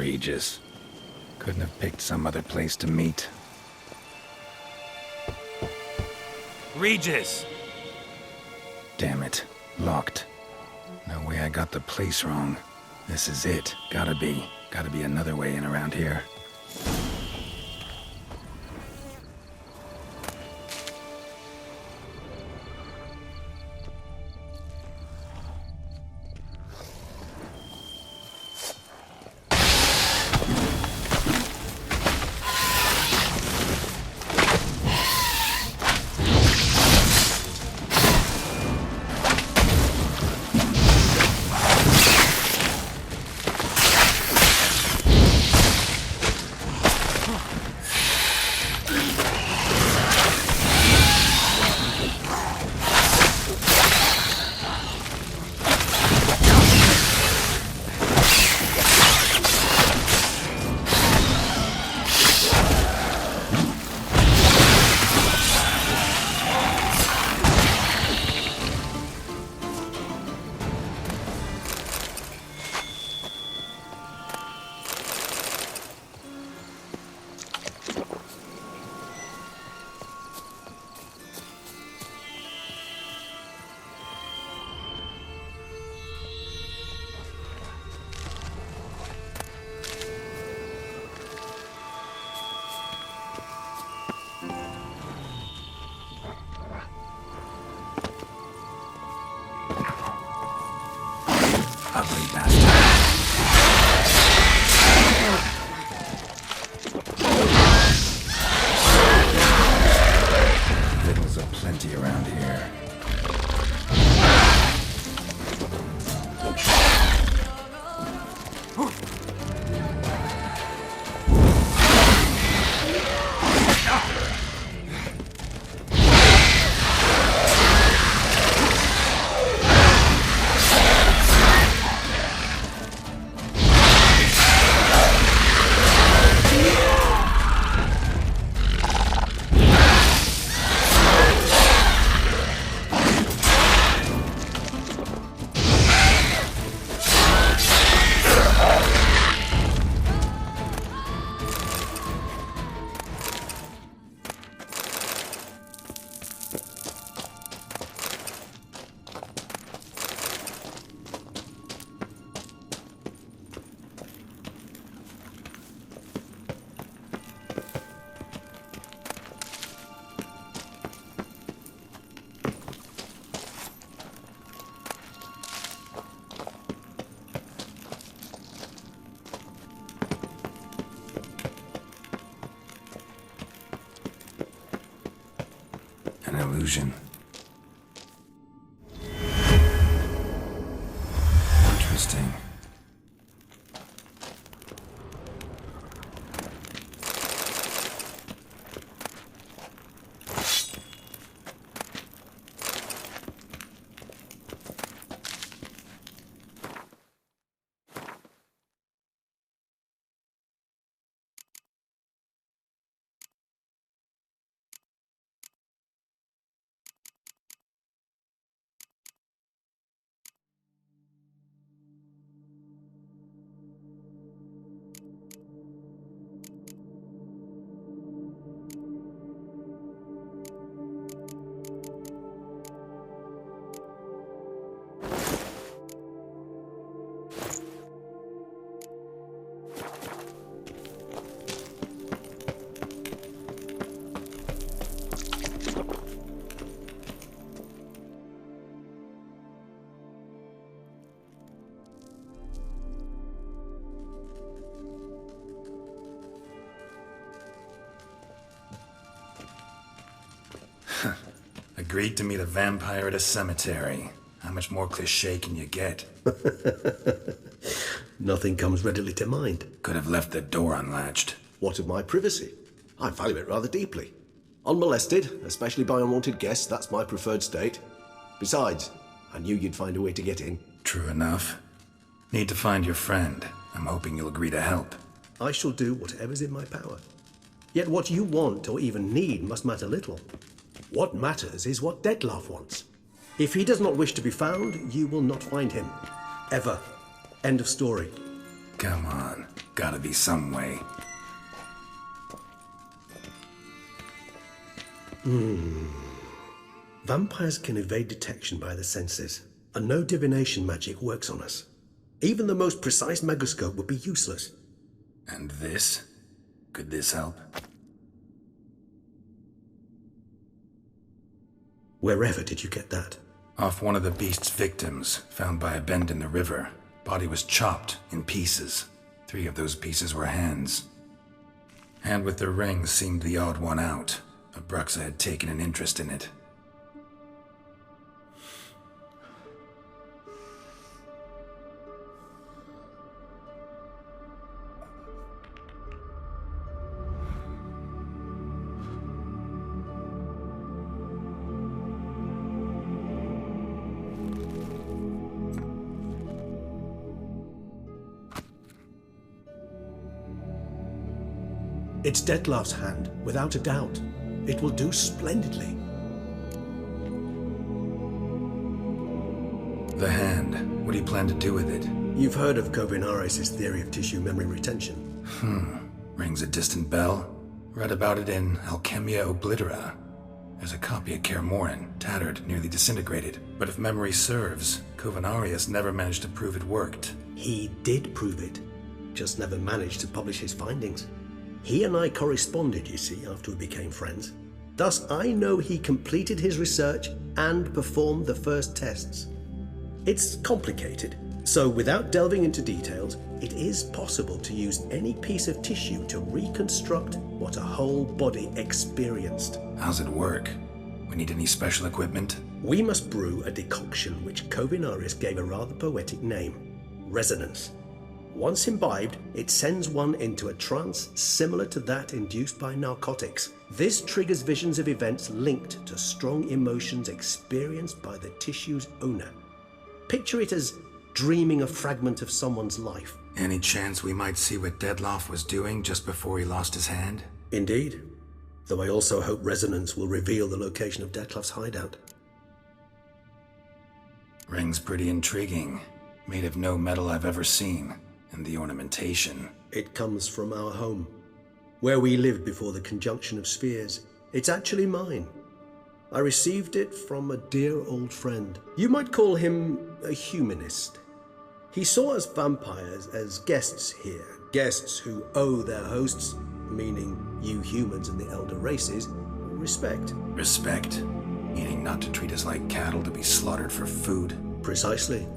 Egregious. Couldn't have picked some other place to meet. Regis! Damn it. Locked. No way I got the place wrong. This is it. Gotta be. Gotta be another way in around here. Ugly bastard. Victuals aplenty around here. An illusion. Interesting. Agreed to meet a vampire at a cemetery. How much more cliché can you get? Nothing comes readily to mind. Could have left the door unlatched. What of my privacy? I value it rather deeply. Unmolested, especially by unwanted guests, that's my preferred state. Besides, I knew you'd find a way to get in. True enough. Need to find your friend. I'm hoping you'll agree to help. I shall do whatever's in my power. Yet what you want or even need must matter little. What matters is what Dettlaff wants. If he does not wish to be found, you will not find him. Ever. End of story. Come on. Gotta be some way. Vampires can evade detection by the senses, and no divination magic works on us. Even the most precise megascope would be useless. And this? Could this help? Wherever did you get that? Off one of the beast's victims, found by a bend in the river. Body was chopped in pieces. 3 of those pieces were hands. Hand with the ring seemed the odd one out. Abruxa had taken an interest in it. It's Detlef's hand, without a doubt. It will do splendidly. The hand. What do you plan to do with it? You've heard of Kovinaris' theory of tissue memory retention. Rings a distant bell. Read about it in Alchemia Oblitera. There's a copy at Kaer Morhen, tattered, nearly disintegrated. But if memory serves, Kovinaris never managed to prove it worked. He did prove it, just never managed to publish his findings. He and I corresponded, you see, after we became friends. Thus, I know he completed his research and performed the first tests. It's complicated, so without delving into details, it is possible to use any piece of tissue to reconstruct what a whole body experienced. How's it work? We need any special equipment? We must brew a decoction which Kovinaris gave a rather poetic name: resonance. Once imbibed, it sends one into a trance similar to that induced by narcotics. This triggers visions of events linked to strong emotions experienced by the tissue's owner. Picture it as dreaming a fragment of someone's life. Any chance we might see what Detlef was doing just before he lost his hand? Indeed. Though I also hope resonance will reveal the location of Detlef's hideout. Ring's pretty intriguing. Made of no metal I've ever seen. And the ornamentation. It comes from our home, where we lived before the conjunction of spheres. It's actually mine. I received it from a dear old friend. You might call him a humanist. He saw us vampires as guests here, guests who owe their hosts, meaning you humans and the elder races, respect. Respect? Meaning not to treat us like cattle to be slaughtered for food? Precisely.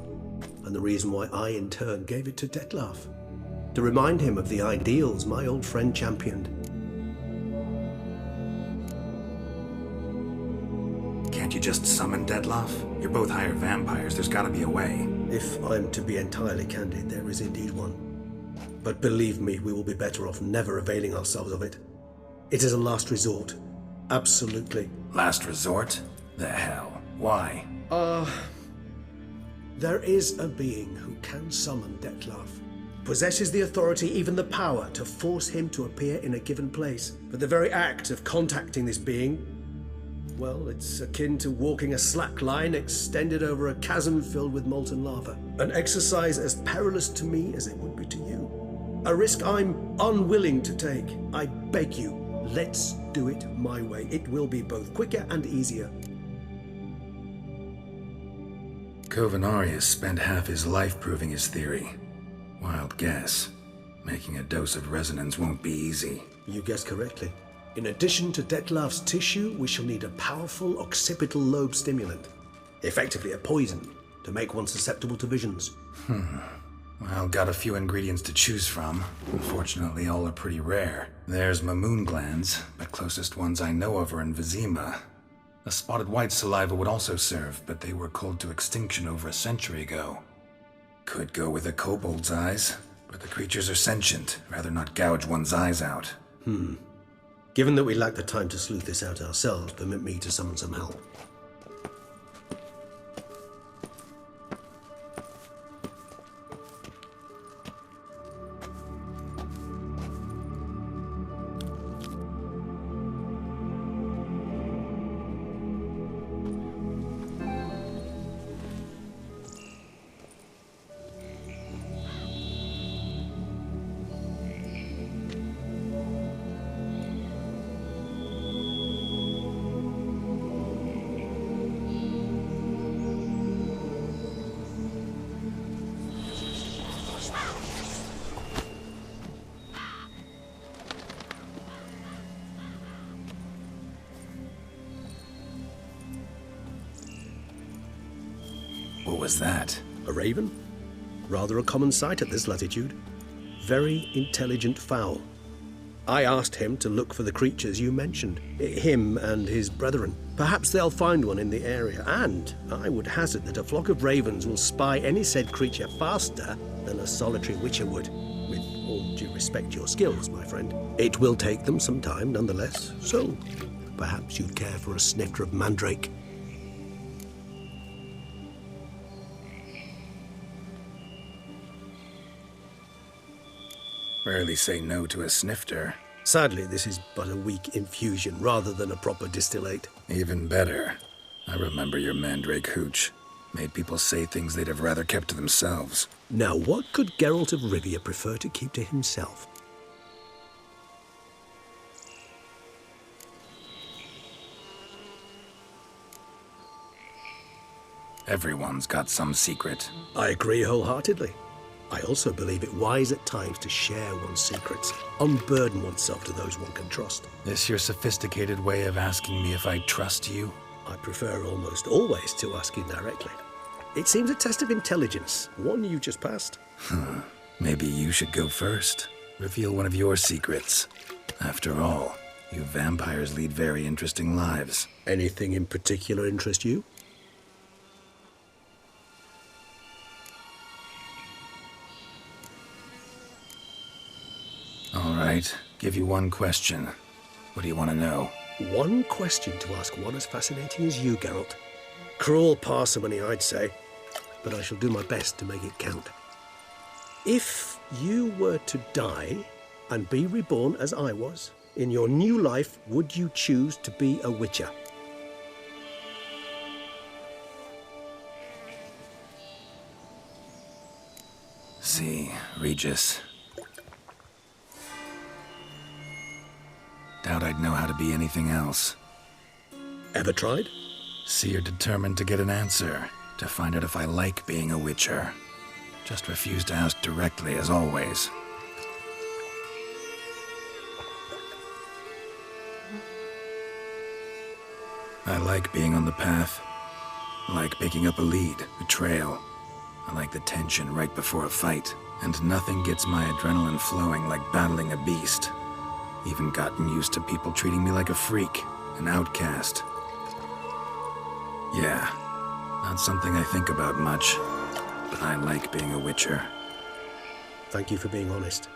And the reason why I, in turn, gave it to Detlef. To remind him of the ideals my old friend championed. Can't you just summon Detlef? You're both higher vampires, there's gotta be a way. If I'm to be entirely candid, there is indeed one. But believe me, we will be better off never availing ourselves of it. It is a last resort. Absolutely. Last resort? The hell? Why? There is a being who can summon Detlef. Possesses the authority, even the power, to force him to appear in a given place. But the very act of contacting this being, well, it's akin to walking a slack line extended over a chasm filled with molten lava. An exercise as perilous to me as it would be to you. A risk I'm unwilling to take. I beg you, let's do it my way. It will be both quicker and easier. Kovinaris spent half his life proving his theory. Wild guess. Making a dose of resonance won't be easy. You guessed correctly. In addition to Detlef's tissue, we shall need a powerful occipital lobe stimulant. Effectively a poison, to make one susceptible to visions. Well, got a few ingredients to choose from. Unfortunately, all are pretty rare. There's Mamoon glands, but closest ones I know of are in Vizima. A spotted white saliva would also serve, but they were culled to extinction over a century ago. Could go with a kobold's eyes, but the creatures are sentient. Rather not gouge one's eyes out. Given that we lack the time to sleuth this out ourselves, permit me to summon some help. What was that? A raven? Rather a common sight at this latitude. Very intelligent fowl. I asked him to look for the creatures you mentioned, him and his brethren. Perhaps they'll find one in the area, and I would hazard that a flock of ravens will spy any said creature faster than a solitary witcher would. With all due respect to your skills, my friend. It will take them some time, nonetheless, so perhaps you'd care for a snifter of mandrake. Rarely say no to a snifter. Sadly, this is but a weak infusion rather than a proper distillate. Even better. I remember your mandrake hooch. Made people say things they'd have rather kept to themselves. Now, what could Geralt of Rivia prefer to keep to himself? Everyone's got some secret. I agree wholeheartedly. I also believe it wise at times to share one's secrets, unburden oneself to those one can trust. This your sophisticated way of asking me if I trust you? I prefer almost always to ask indirectly. It seems a test of intelligence, one you just passed. Maybe you should go first. Reveal one of your secrets. After all, you vampires lead very interesting lives. Anything in particular interest you? All right, give you one question. What do you want to know? One question to ask one as fascinating as you, Geralt. Cruel parsimony, I'd say, but I shall do my best to make it count. If you were to die and be reborn as I was, in your new life, would you choose to be a witcher? See, Regis. Doubt I'd know how to be anything else. Ever tried? See, you're determined to get an answer, to find out if I like being a witcher. Just refuse to ask directly, as always. I like being on the path. I like picking up a lead, a trail. I like the tension right before a fight. And nothing gets my adrenaline flowing like battling a beast. Even gotten used to people treating me like a freak, an outcast. Yeah, not something I think about much, but I like being a witcher. Thank you for being honest.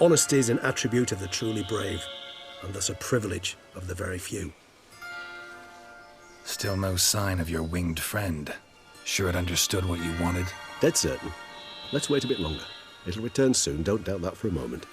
Honesty is an attribute of the truly brave, and thus a privilege of the very few. Still no sign of your winged friend. Sure it understood what you wanted? Dead certain. Let's wait a bit longer. It'll return soon, don't doubt that for a moment.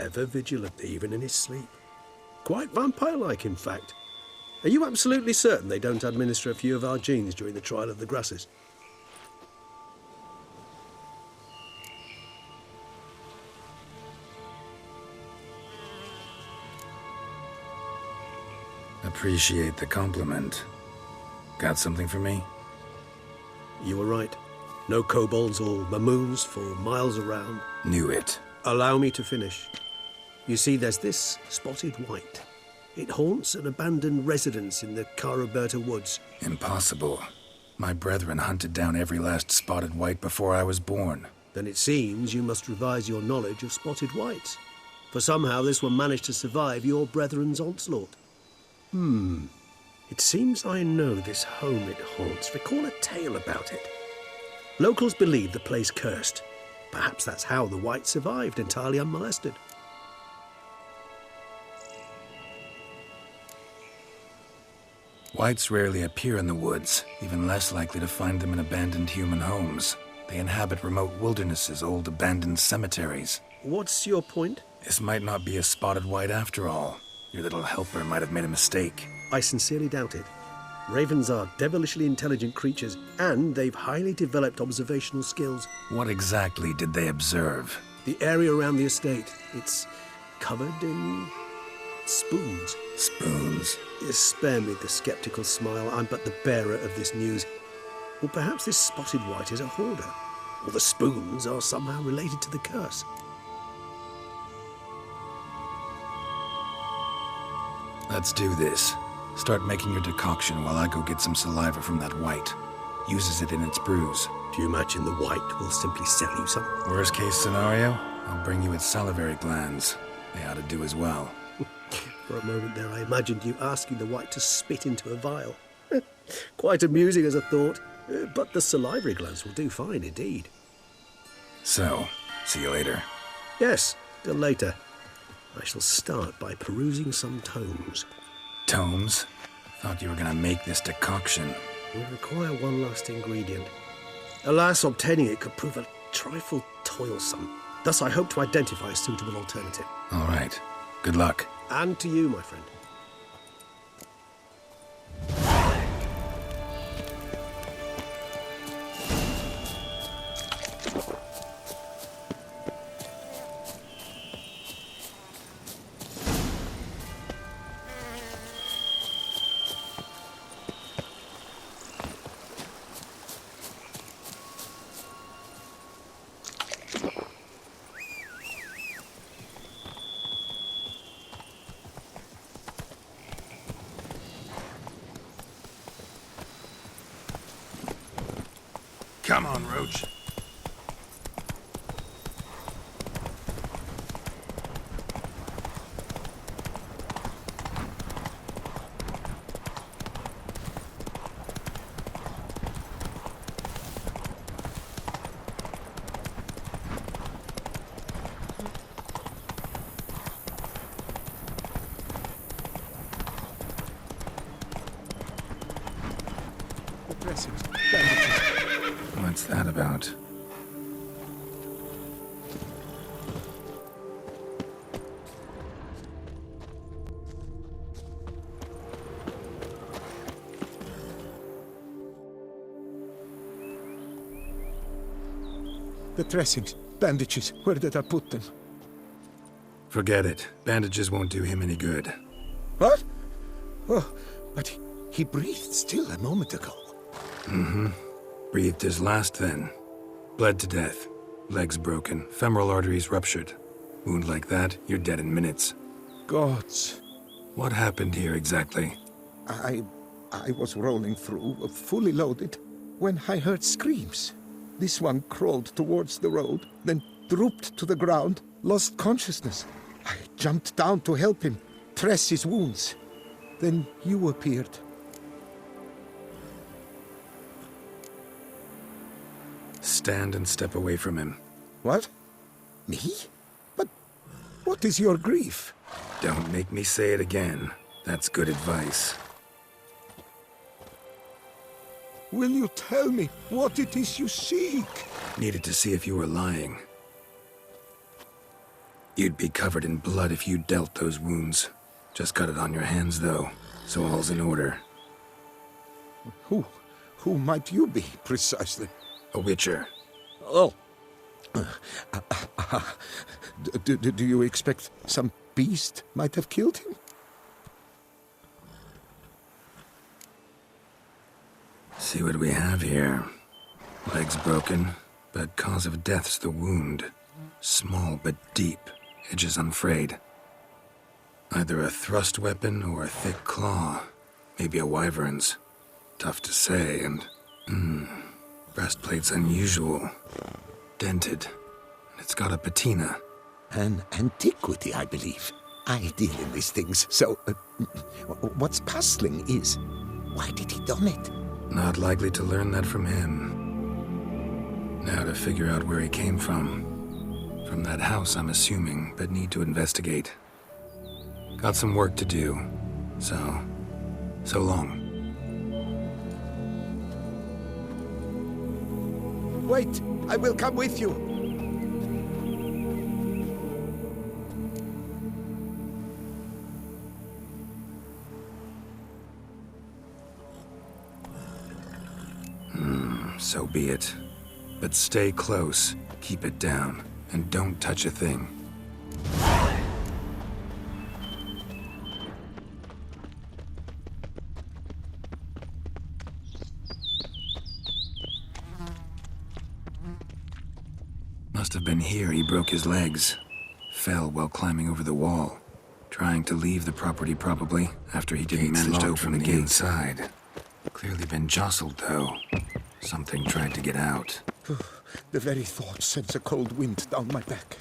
Ever vigilant, even in his sleep. Quite vampire-like, in fact. Are you absolutely certain they don't administer a few of our genes during the trial of the grasses? Appreciate the compliment. Got something for me? You were right. No kobolds or mamoons for miles around. Knew it. Allow me to finish. You see, there's this spotted white. It haunts an abandoned residence in the Caraberta woods. Impossible. My brethren hunted down every last spotted white before I was born. Then it seems you must revise your knowledge of spotted whites. For somehow this one managed to survive your brethren's onslaught. It seems I know this home it haunts. Recall a tale about it. Locals believe the place cursed. Perhaps that's how the white survived entirely unmolested. Whites rarely appear in the woods, even less likely to find them in abandoned human homes. They inhabit remote wildernesses, old abandoned cemeteries. What's your point? This might not be a spotted white after all. Your little helper might have made a mistake. I sincerely doubt it. Ravens are devilishly intelligent creatures, and they've highly developed observational skills. What exactly did they observe? The area around the estate. It's covered in spoons. Spoons. Spare me the skeptical smile. I'm but the bearer of this news. Or perhaps this spotted wight is a hoarder. Or the spoons are somehow related to the curse. Let's do this. Start making your decoction while I go get some saliva from that wight. Uses it in its brews. Do you imagine the wight will simply sell you some? Worst case scenario, I'll bring you its salivary glands. They ought to do as well. For a moment there, I imagined you asking the wight to spit into a vial. Quite amusing as a thought, but the salivary glands will do fine indeed. So, see you later. Yes, till later. I shall start by perusing some tomes. Tomes? Thought you were gonna make this decoction. We require one last ingredient. Alas, obtaining it could prove a trifle toilsome. Thus, I hope to identify a suitable alternative. All right. Good luck. And to you, my friend. Come on, Roach. The dressings. What's that about? The dressings, bandages, where did I put them? Forget it. Bandages won't do him any good. What? Oh, but he breathed still a moment ago. Breathed his last then. Bled to death. Legs broken. Femoral arteries ruptured. Wound like that, you're dead in minutes. Gods. What happened here exactly? I was rolling through, fully loaded, when I heard screams. This one crawled towards the road, then drooped to the ground, lost consciousness. I jumped down to help him, dress his wounds. Then you appeared. Stand and step away from him. What? Me? But what is your grief? Don't make me say it again. That's good advice. Will you tell me what it is you seek? Needed to see if you were lying. You'd be covered in blood if you dealt those wounds. Just cut it on your hands, though, so all's in order. Who might you be, precisely? A witcher. Oh. Do you expect some beast might have killed him? See what we have here. Legs broken, but cause of death's the wound. Small but deep, edges unfrayed. Either a thrust weapon or a thick claw. Maybe a wyvern's. Tough to say, and... breastplate's unusual. Dented. And it's got a patina. An antiquity, I believe. I deal in these things, so... what's puzzling is, why did he don it? Not likely to learn that from him. Now to figure out where he came from. From that house, I'm assuming, but need to investigate. Got some work to do. So long. Wait, I will come with you. So be it. But stay close. Keep it down. and don't touch a thing. Must have been here he broke his legs. Fell while climbing over the wall. Trying to leave the property probably, after he didn't manage to open the gate inside. Clearly been jostled though. Something tried to get out. The very thought sends a cold wind down my back.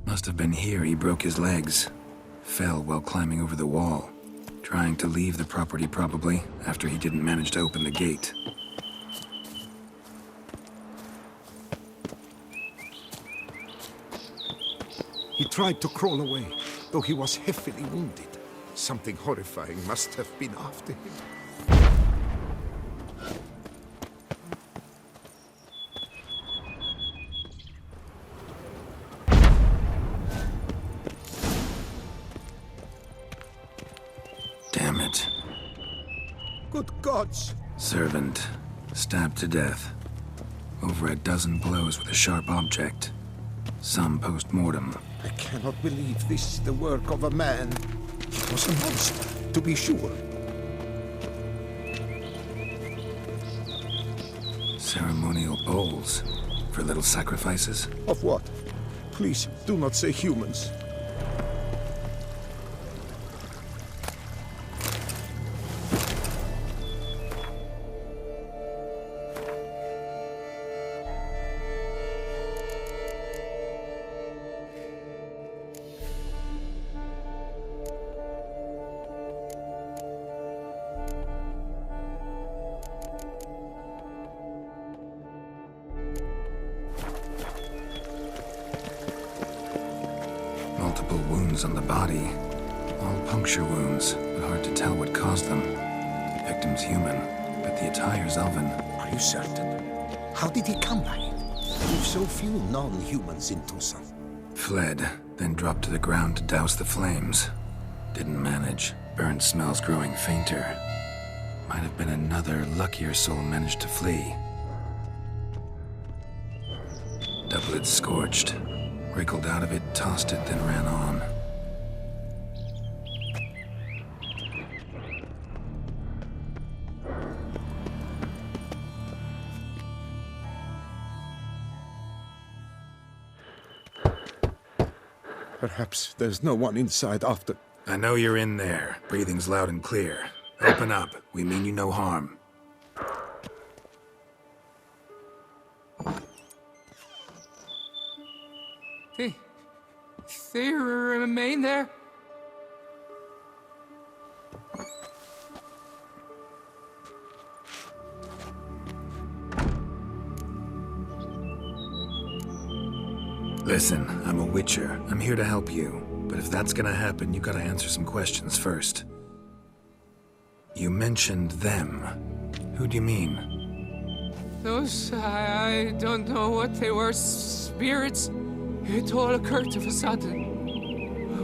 Must have been here he broke his legs. Fell while climbing over the wall. Trying to leave the property probably, after he didn't manage to open the gate. He tried to crawl away, though he was heavily wounded. Something horrifying must have been after him. Damn it. Good gods! Servant. Stabbed to death. Over a dozen blows with a sharp object. Some post-mortem. I cannot believe this is the work of a man. It was a monster, to be sure. Ceremonial bowls. For little sacrifices? Of what? Please, do not say humans. Multiple wounds on the body. All puncture wounds, but hard to tell what caused them. Victim's human, but the attire's elven. Are you certain? How did he come by it? We've so few non-humans in Tucson. Fled, then dropped to the ground to douse the flames. Didn't manage. Burnt smells growing fainter. Might have been another luckier soul managed to flee. Doublet scorched. Wriggled out of it, tossed it, then ran on. Perhaps there's no one inside after. I know you're in there. Breathing's loud and clear. Open up. We mean you no harm. They remain there? Listen, I'm a witcher. I'm here to help you. But if that's gonna happen, you gotta answer some questions first. You mentioned them. Who do you mean? Those, I don't know what they were. Spirits. It all occurred of a sudden.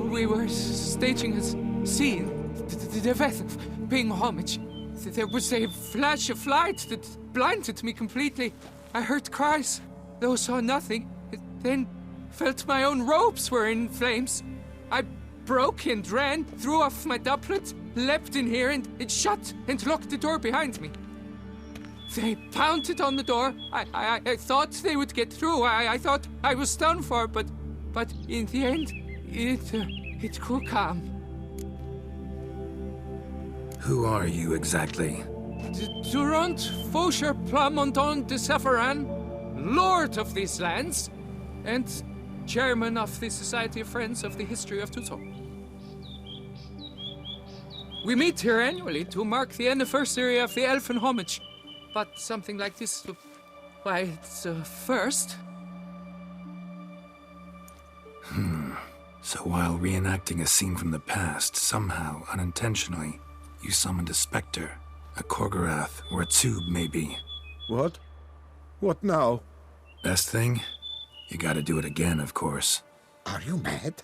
We were staging a scene. The death of paying homage. There was a flash of light that blinded me completely. I heard cries, though saw nothing. Then felt my own robes were in flames. I broke and ran, threw off my doublet, leapt in here, and it shut and locked the door behind me. They pounded on the door. I thought they would get through. I thought I was done for, but in the end, it grew calm. Who are you exactly? Durant Faucher Plamondon de Safaran, Lord of these lands, and Chairman of the Society of Friends of the History of Tucson. We meet here annually to mark the anniversary of the Elfin Homage, but something like this, why, it's a first. So while reenacting a scene from the past, somehow, unintentionally, you summoned a specter, a Korgorath, or a tube, maybe. What? What now? Best thing? You gotta do it again, of course. Are you mad?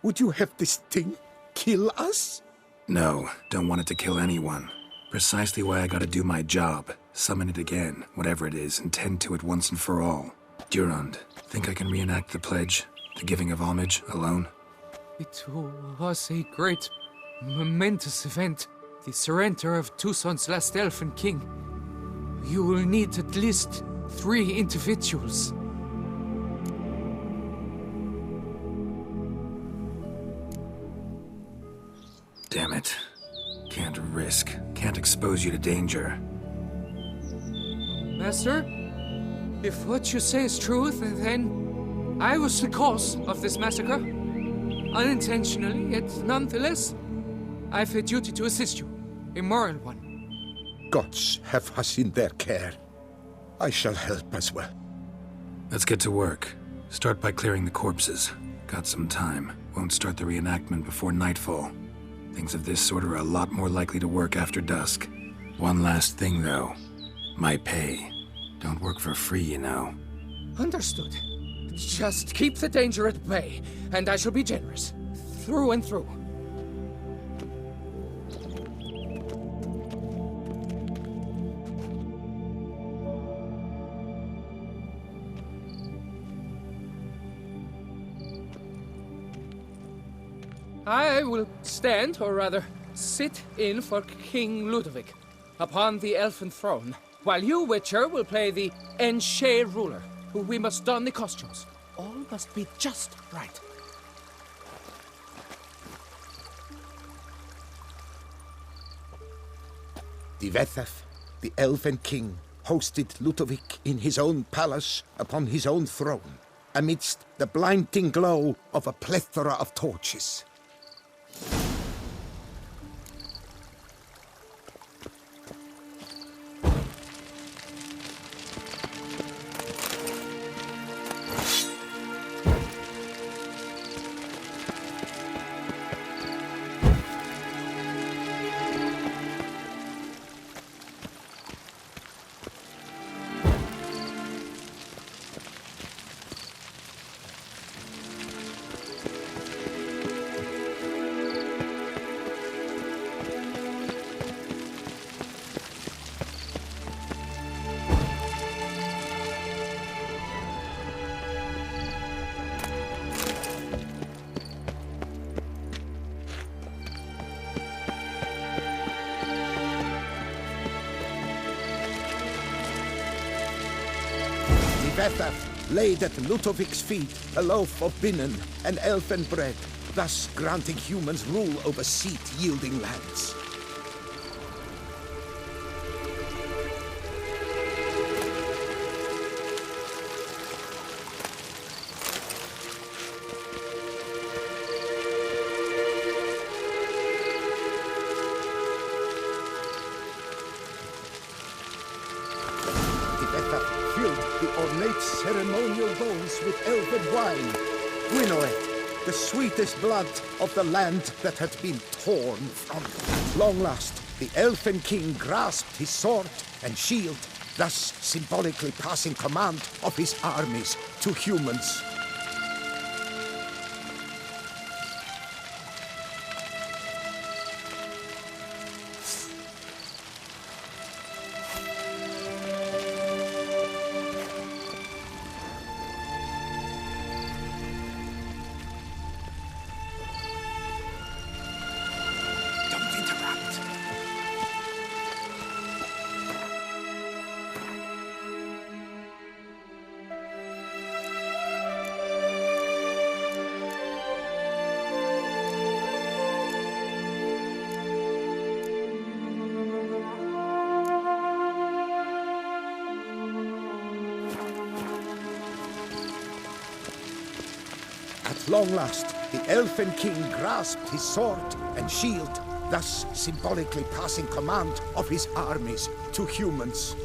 Would you have this thing kill us? No, don't want it to kill anyone. Precisely why I gotta do my job. Summon it again, whatever it is, and tend to it once and for all. Durand, think I can reenact the pledge, the giving of homage, alone? It was a great, momentous event. The surrender of Tucson's last elfin king. You will need at least 3 individuals. Damn it. Can't risk. Can't expose you to danger. Master, if what you say is true, then I was the cause of this massacre. Unintentionally, yet nonetheless, I have a duty to assist you, a moral one. Gods have us in their care. I shall help as well. Let's get to work. Start by clearing the corpses. Got some time. Won't start the reenactment before nightfall. Things of this sort are a lot more likely to work after dusk. One last thing, though. My pay. Don't work for free, you know. Understood. Just keep the danger at bay, and I shall be generous. Through and through. I will stand, or rather, sit in for King Ludovic, upon the elfin throne, while you, Witcher, will play the Enche ruler, who we must don the costumes. All must be just right. Divethef, the elven king, hosted Ludovic in his own palace upon his own throne, amidst the blinding glow of a plethora of torches. Divethef laid at Ludovic's feet a loaf of binnen and elfin bread, thus granting humans rule over seat-yielding lands. The ornate ceremonial bowls with elven wine. Gwynnoeth, the sweetest blood of the land that had been torn from him. At long last, the elfin king grasped his sword and shield, thus symbolically passing command of his armies to humans. At long last, the Elfin King grasped his sword and shield, thus symbolically passing command of his armies to humans.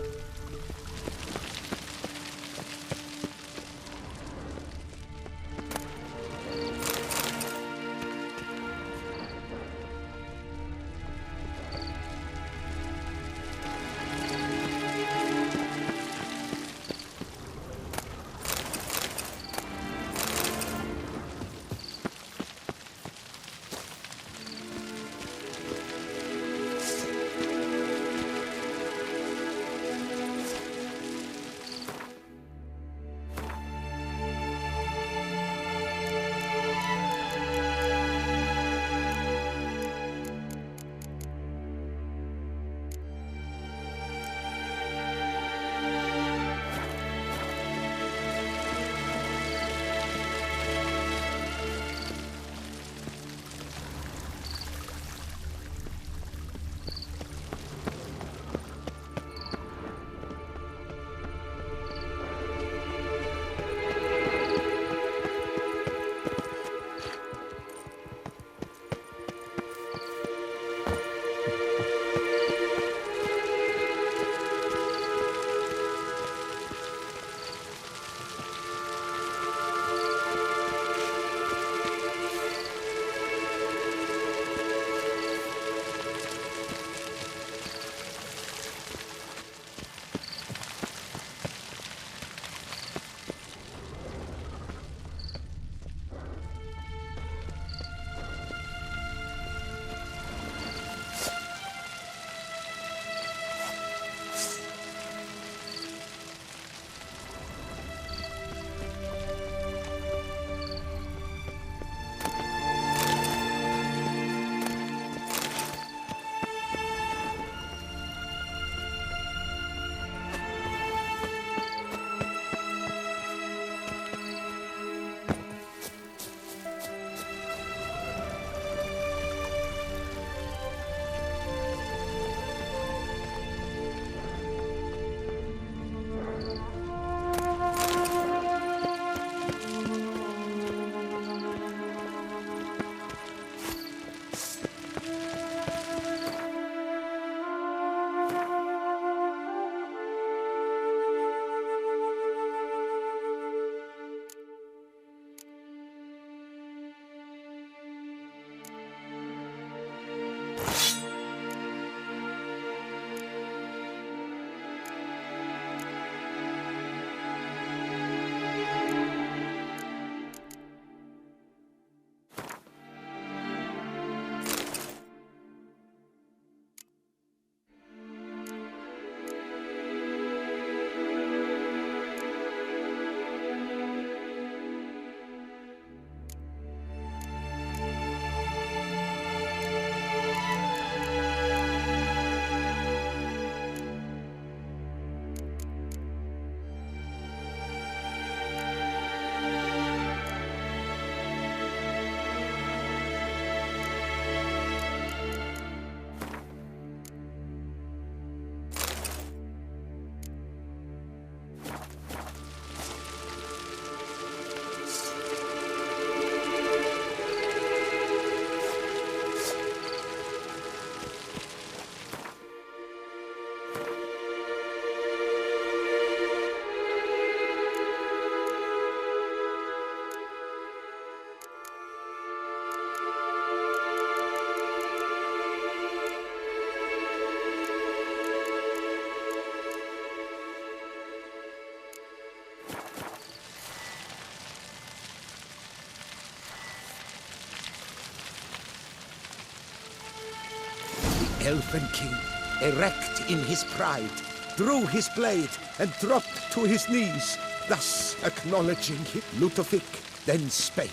Elfin King, erect in his pride, drew his blade and dropped to his knees, thus acknowledging him. Ludovic then spake.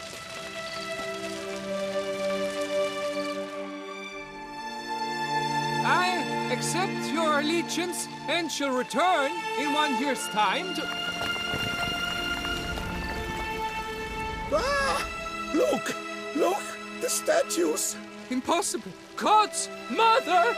I accept your allegiance and shall return in 1 year's time to... Ah! Look! Look! The statues! Impossible! God's mother!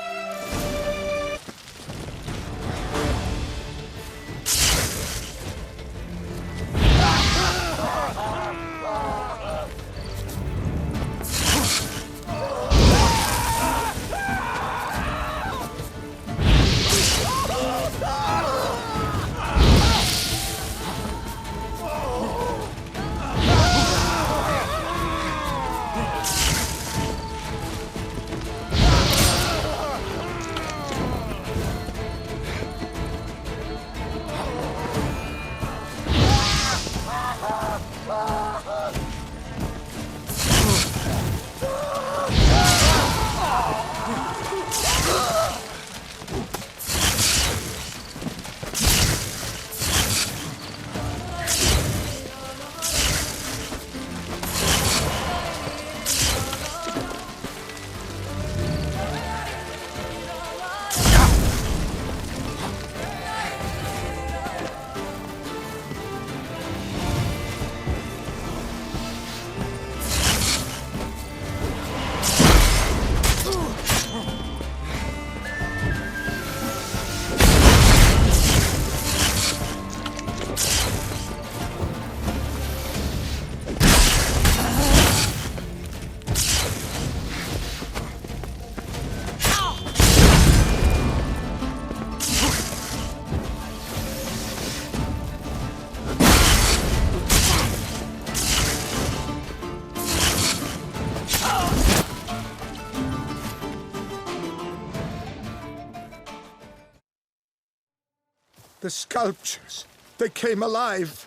The sculptures, they came alive.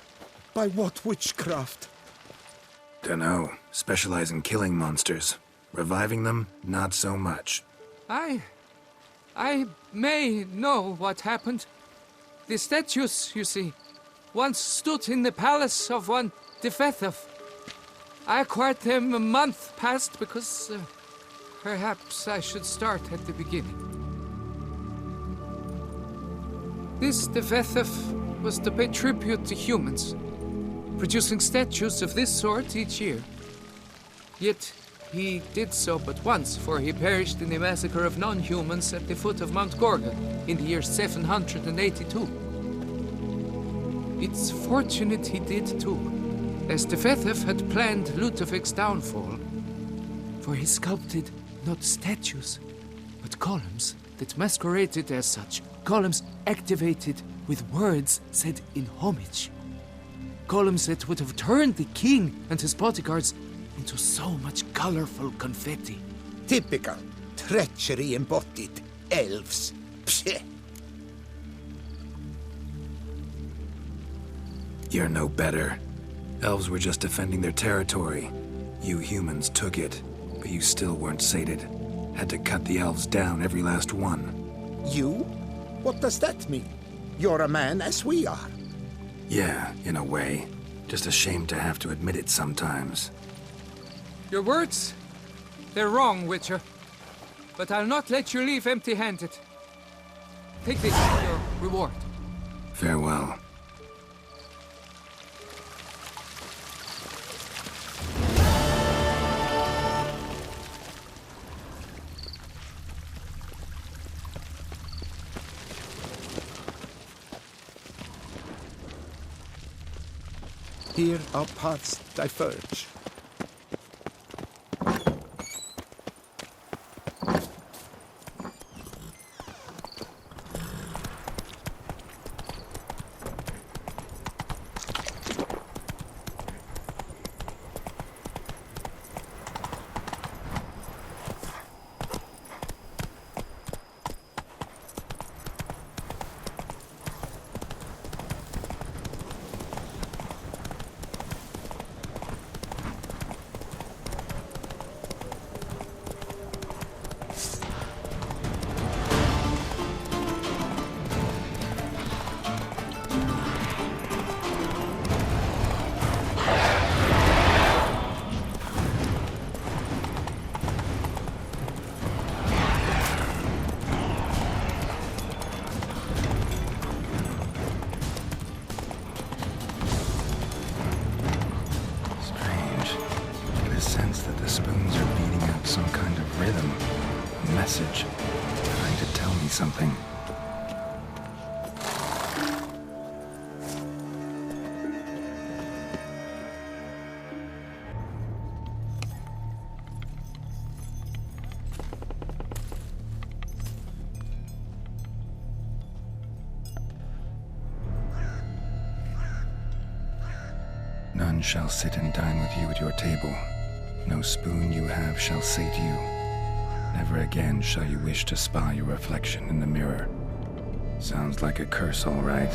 By what witchcraft? Dunno. Specialize in killing monsters. Reviving them, not so much. I may know what happened. The statues, you see, once stood in the palace of one Defethov. I acquired them a month past because perhaps I should start at the beginning. This Defethov was to pay tribute to humans, producing statues of this sort each year. Yet he did so but once, for he perished in the massacre of non-humans at the foot of Mount Gorgon in the year 782. It's fortunate he did too, as Defethov had planned Ludovic's downfall, for he sculpted not statues, but columns that masqueraded as such. Columns activated with words said in homage. Columns that would have turned the king and his bodyguards into so much colorful confetti. Typical. Treachery embodied. Elves. Psheh. You're no better. Elves were just defending their territory. You humans took it, but you still weren't sated. Had to cut the elves down, every last one. You? What does that mean? You're a man as we are. Yeah, in a way. Just ashamed to have to admit it sometimes. Your words? They're wrong, Witcher. But I'll not let you leave empty-handed. Take this as your reward. Farewell. Here our paths diverge. Message. Trying to tell me something. None shall sit and dine with you at your table. No spoon you have shall sate you. Never again shall you wish to spy your reflection in the mirror. Sounds like a curse, all right.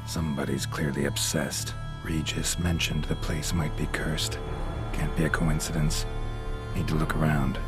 Somebody's clearly obsessed. Regis mentioned the place might be cursed. Can't be a coincidence. Need to look around.